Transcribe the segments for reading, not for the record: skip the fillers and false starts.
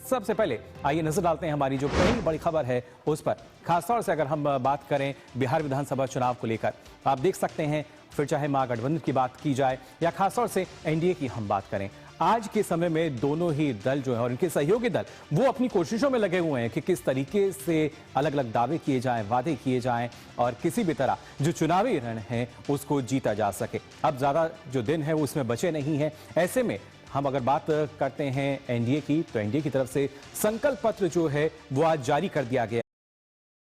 सबसे पहले आइए नजर डालते हैं हमारी जो पहली बड़ी खबर है उस पर। खासतौर से अगर हम बात करें बिहार विधानसभा चुनाव को लेकर, आप देख सकते हैं फिर चाहे महागठबंधन की बात की जाए या खासतौर से एनडीए की हम बात करें, आज के समय में दोनों ही दल जो है और इनके सहयोगी दल वो अपनी कोशिशों में लगे हुए हैं कि किस तरीके से अलग अलग दावे किए जाएं, वादे किए जाएं और किसी भी तरह जो चुनावी रण है उसको जीता जा सके। अब ज्यादा जो दिन है वो उसमें बचे नहीं है। ऐसे में हम अगर बात करते हैं एनडीए की, तो एनडीए की तरफ से संकल्प पत्र जो है वो आज जारी कर दिया गया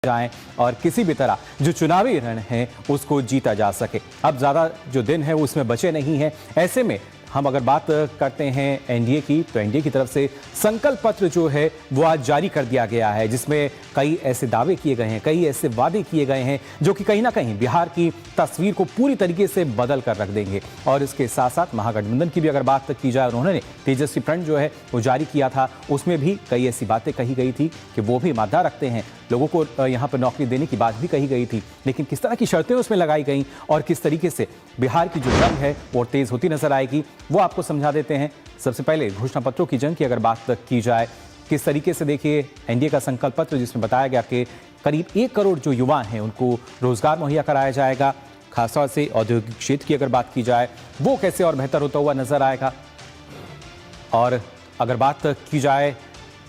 जाएं और किसी भी तरह जो चुनावी रण है उसको जीता जा सके। अब ज्यादा जो दिन है वो उसमें बचे नहीं है। ऐसे में हम अगर बात करते हैं एनडीए की, तो एनडीए की तरफ से संकल्प पत्र जो है वो आज जारी कर दिया गया है, जिसमें कई ऐसे दावे किए गए हैं, कई ऐसे वादे किए गए हैं जो कि कहीं ना कहीं बिहार की तस्वीर को पूरी तरीके से बदल कर रख देंगे। और इसके साथ साथ महागठबंधन की भी अगर बात की जाए, उन्होंने तेजस्वी प्रण जो है वो जारी किया था, उसमें भी कई ऐसी बातें कही गई थी कि वो भी मादा रखते हैं, लोगों को यहाँ पर नौकरी देने की बात भी कही गई थी, लेकिन किस तरह की शर्तें उसमें लगाई गई और किस तरीके से बिहार की जो जंग है वो तेज होती नजर आएगी वो आपको समझा देते हैं। सबसे पहले घोषणा पत्रों की जंग की अगर बात की जाए, किस तरीके से देखिए एनडीए का संकल्प पत्र जिसमें बताया गया कि करीब 1 करोड़ जो युवा हैं उनको रोजगार मुहैया कराया जाएगा। खासतौर से औद्योगिक क्षेत्र की अगर बात की जाए वो कैसे और बेहतर होता हुआ नजर आएगा। और अगर बात की जाए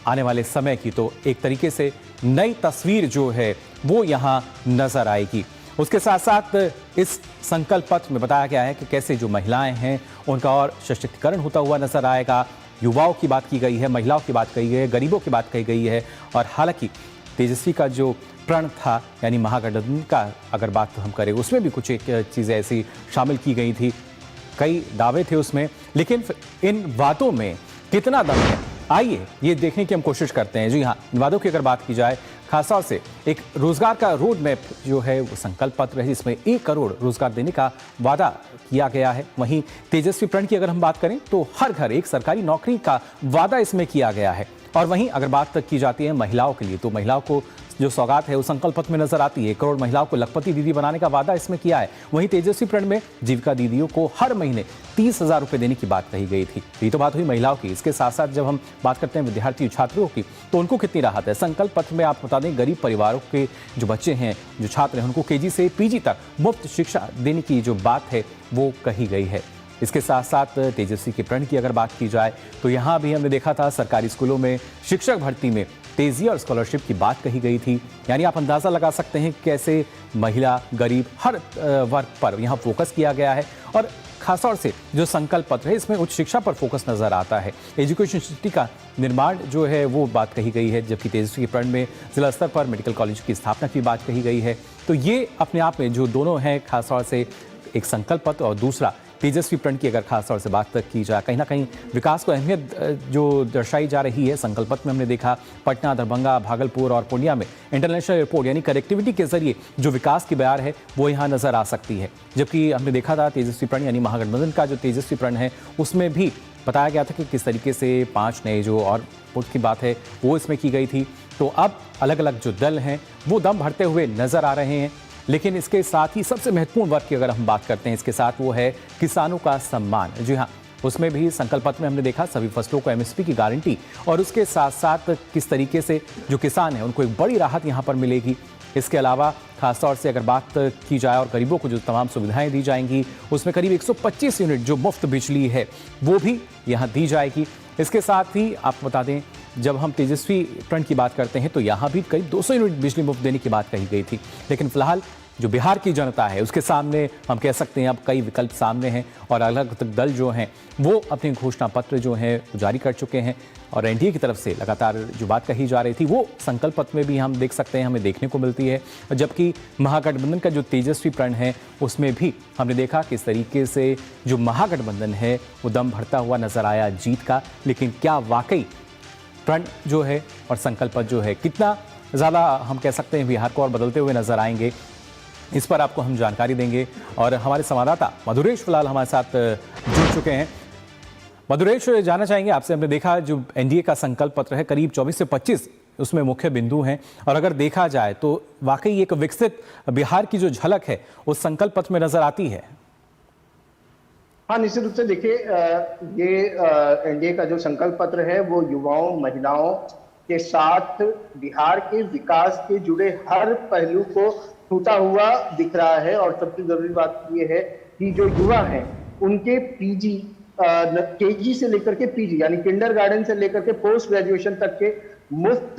आने वाले समय की, तो एक तरीके से नई तस्वीर जो है वो यहाँ नजर आएगी। उसके साथ साथ इस संकल्प पत्र में बताया गया है कि कैसे जो महिलाएं हैं उनका और सशक्तिकरण होता हुआ नजर आएगा। युवाओं की बात की गई है, महिलाओं की बात कही गई है, गरीबों की बात कही गई है। और हालांकि तेजस्वी का जो प्रण था यानी महागठबंधन का अगर बात हम करें, उसमें भी कुछ एक चीज़ें ऐसी शामिल की गई थी, कई दावे थे उसमें, लेकिन इन बातों में कितना दम है आइए ये देखने की हम कोशिश करते हैं। जी हाँ, इन वादों की अगर बात की जाए, खासतौर से एक रोजगार का रोड मैप जो है वो संकल्प पत्र है, जिसमें 1 करोड़ रोजगार देने का वादा किया गया है। वहीं तेजस्वी प्रण की अगर हम बात करें तो हर घर एक सरकारी नौकरी का वादा इसमें किया गया है। और वहीं अगर बात की जाती है महिलाओं के लिए, तो महिलाओं को जो सौगात है वो संकल्प पत्र में नजर आती है। 1 करोड़ महिलाओं को लखपति दीदी बनाने का वादा इसमें किया है। वहीं तेजस्वी प्रण में जीविका दीदियों को हर महीने 30,000 रुपए देने की बात कही गई थी। ये तो बात हुई महिलाओं की। इसके साथ साथ जब हम बात करते हैं विद्यार्थी छात्रों की, तो उनको कितनी राहत है। संकल्प पत्र में आप बता दें, गरीब परिवारों के जो बच्चे हैं, जो छात्र हैं, उनको केजी से पीजी तक मुफ्त शिक्षा देने की जो बात है वो कही गई है। इसके साथ साथ तेजस्वी के प्रण की अगर बात की जाए, तो यहाँ भी हमने देखा था सरकारी स्कूलों में शिक्षक भर्ती में तेजी और स्कॉलरशिप की बात कही गई थी। यानी आप अंदाज़ा लगा सकते हैं कैसे महिला, गरीब, हर वर्ग पर यहाँ फोकस किया गया है। और खासतौर से जो संकल्प पत्र है इसमें उच्च शिक्षा पर फोकस नजर आता है। एजुकेशन सिटी का निर्माण जो है वो बात कही गई है, जबकि तेजस्वी के प्रण में जिला स्तर पर मेडिकल कॉलेज की स्थापना की बात कही गई है। तो ये अपने आप में जो दोनों हैं, खासतौर से एक संकल्प पत्र और दूसरा तेजस्वी प्रण की अगर खासतौर से बात की जाए, कहीं ना कहीं विकास को अहमियत जो दर्शाई जा रही है। संकल्प पत्र में हमने देखा पटना, दरभंगा, भागलपुर और पूर्णिया में इंटरनेशनल एयरपोर्ट यानी कनेक्टिविटी के जरिए जो विकास की बयार है वो यहाँ नजर आ सकती है। जबकि हमने देखा था तेजस्वी प्रण यानी महागठबंधन का जो तेजस्वी प्रण है उसमें भी बताया गया था कि किस तरीके से 5 नए जो और पुट की बात है वो इसमें की गई थी। तो अब अलग अलग जो दल हैं वो दम भरते हुए नजर आ रहे हैं। लेकिन इसके साथ ही सबसे महत्वपूर्ण वर्ग की अगर हम बात करते हैं, इसके साथ वो है किसानों का सम्मान। जी हाँ, उसमें भी संकल्प पत्र में हमने देखा सभी फसलों को एमएसपी की गारंटी और उसके साथ साथ किस तरीके से जो किसान है उनको एक बड़ी राहत यहाँ पर मिलेगी। इसके अलावा खासतौर से अगर बात की जाए और गरीबों को जो तमाम सुविधाएं दी जाएंगी, उसमें करीब 125 यूनिट जो मुफ्त बिजली है वो भी यहाँ दी जाएगी। इसके साथ ही आप बता दें, जब हम तेजस्वी प्रण की बात करते हैं तो यहाँ भी करीब 200 यूनिट बिजली मुफ्त देने की बात कही गई थी। लेकिन फिलहाल जो बिहार की जनता है उसके सामने हम कह सकते हैं अब कई विकल्प सामने हैं और अलग अलग दल जो हैं वो अपने घोषणा पत्र जो हैं जारी कर चुके हैं। और एनडीए की तरफ से लगातार जो बात कही जा रही थी वो संकल्प पत्र में भी हम देख सकते हैं, हमें देखने को मिलती है। जबकि महागठबंधन का जो तेजस्वी प्रण है उसमें भी हमने देखा किस तरीके से जो महागठबंधन है वो दम भरता हुआ नजर आया जीत का। लेकिन क्या वाकई प्रण जो है और संकल्प पत्र जो है कितना ज़्यादा हम कह सकते हैं बिहार को और बदलते हुए नजर आएंगे, इस पर आपको हम जानकारी देंगे। और हमारे संवाददाता मधुरेश फिलहाल हमारे साथ जुड़ चुके हैं। मधुरेश, जानना चाहेंगे आपसे, हमने देखा जो एनडीए का संकल्प पत्र है करीब 24 से 25 उसमें मुख्य बिंदु हैं और अगर देखा जाए तो वाकई एक विकसित बिहार की जो झलक है उस संकल्प पत्र में नजर आती है। हाँ, निश्चित रूप से देखिए, ये एनडीए का जो संकल्प पत्र है वो युवाओं, महिलाओं के साथ बिहार के विकास के जुड़े हर पहलू को छूता हुआ दिख रहा है। और सबसे जरूरी बात ये है कि जो युवा हैं उनके पीजी, केजी से लेकर के पीजी यानी किंडरगार्टन से लेकर के पोस्ट ग्रेजुएशन तक के मुफ्त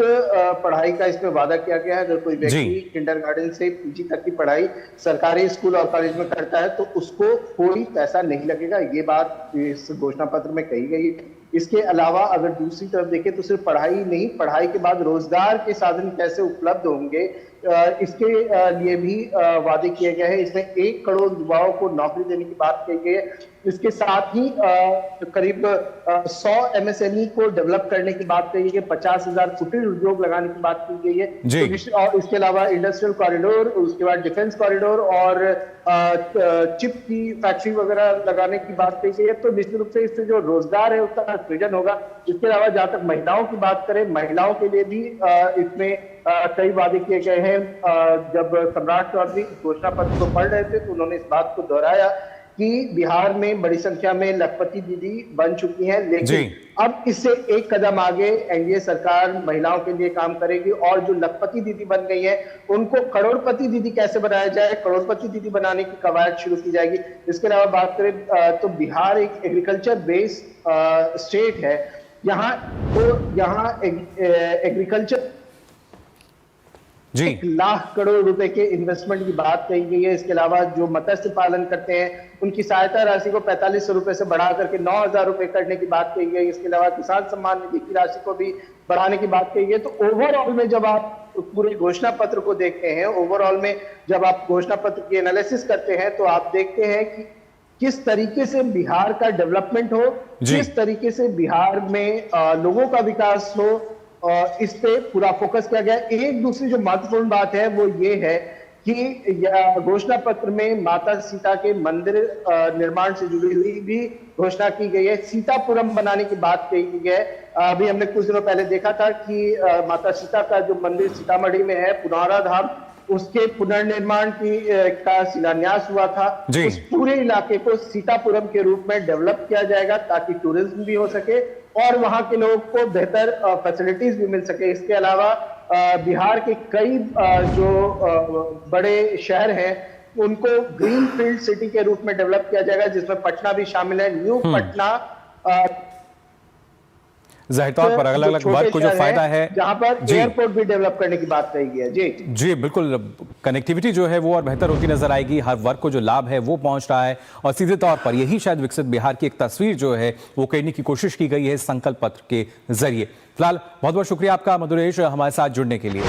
पढ़ाई का इसमें वादा किया गया है। अगर कोई व्यक्ति किंडरगार्टन से पीजी तक की पढ़ाई सरकारी स्कूल और कॉलेज में करता है तो उसको कोई पैसा नहीं लगेगा, ये बात इस घोषणा पत्र में कही गई है। इसके अलावा अगर दूसरी तरफ देखें तो सिर्फ पढ़ाई नहीं, पढ़ाई के बाद रोजगार के साधन कैसे उपलब्ध होंगे, इसके लिए भी वादे किए गए हैं। इसमें 1 करोड़ युवाओं को नौकरी देने की बात कही गई है। इसके साथ ही करीब 100 एमएसएमई को डेवलप करने की बात कही गई है, 50,000 कुटीर उद्योग लगाने की बात की गई है। तो और इसके अलावा इंडस्ट्रियल कॉरिडोर, उसके बाद डिफेंस कॉरिडोर और चिप की फैक्ट्री वगैरह लगाने की बात कही गई है। तो निश्चित रूप से इससे जो रोजगार है उसका सृजन होगा। इसके अलावा जहां तक महिलाओं की बात करें, महिलाओं के लिए भी इसमें कई वादे किए गए हैं। जब सम्राट चौधरी घोषणा पत्र को पढ़ रहे थे तो उन्होंने इस बात को दोहराया कि बिहार में बड़ी संख्या में लखपति दीदी बन चुकी हैं, लेकिन अब इससे एक कदम आगे एनडीए सरकार महिलाओं के लिए काम करेगी और जो लखपति दीदी बन गई है उनको करोड़पति दीदी कैसे बनाया जाए, करोड़पति दीदी बनाने की कवायद शुरू की जाएगी। इसके अलावा बात करें तो बिहार एक एग्रीकल्चर बेस्ड स्टेट है। यहाँ एग्रीकल्चर 1 लाख करोड़ रुपए के इन्वेस्टमेंट की बात कही गई है। इसके अलावा जो मत्स्य पालन करते हैं उनकी सहायता राशि को 4500 रुपए से बढ़ा करके 9,000 रुपए करने की बात कही गई। इसके अलावा किसान सम्मान निधि की राशि को भी बढ़ाने की बात कही गई। तो ओवरऑल में जब आप पूरे घोषणा पत्र को देखते हैं, ओवरऑल में जब आप घोषणा पत्र की एनालिसिस करते हैं तो आप देखते हैं कि किस तरीके से बिहार का डेवलपमेंट हो, किस तरीके से बिहार में लोगों का विकास हो, इस पे पूरा फोकस किया गया। एक दूसरी जो महत्वपूर्ण बात है वो ये है कि घोषणा पत्र में माता सीता के मंदिर निर्माण से जुड़ी हुई भी घोषणा की गई है। सीतापुरम बनाने की बात कही गई है। अभी हमने कुछ दिनों पहले देखा था कि माता सीता का जो मंदिर सीतामढ़ी में है, पुनौरा धाम, उसके पुनर्निर्माण का शिलान्यास हुआ था। उस पूरे इलाके को सीतापुरम के रूप में डेवलप किया जाएगा ताकि टूरिज्म भी हो सके और वहां के लोगों को बेहतर फैसिलिटीज भी मिल सके। इसके अलावा बिहार के कई जो बड़े शहर हैं उनको ग्रीन फील्ड सिटी के रूप में डेवलप किया जाएगा, जिसमें पटना भी शामिल है। न्यू पटना जाहिर तौर पर अलग अलग वर्ग को जो फायदा है, जहां पर एयरपोर्ट भी डेवलप करने की बात कही गई है। जी बिल्कुल, कनेक्टिविटी जो है वो और बेहतर होती नजर आएगी। हर वर्ग को जो लाभ है वो पहुंच रहा है और सीधे तौर पर यही शायद विकसित बिहार की एक तस्वीर जो है वो कहने की कोशिश की गई है संकल्प पत्र के जरिए। फिलहाल बहुत बहुत शुक्रिया आपका मधुरेश हमारे साथ जुड़ने के लिए।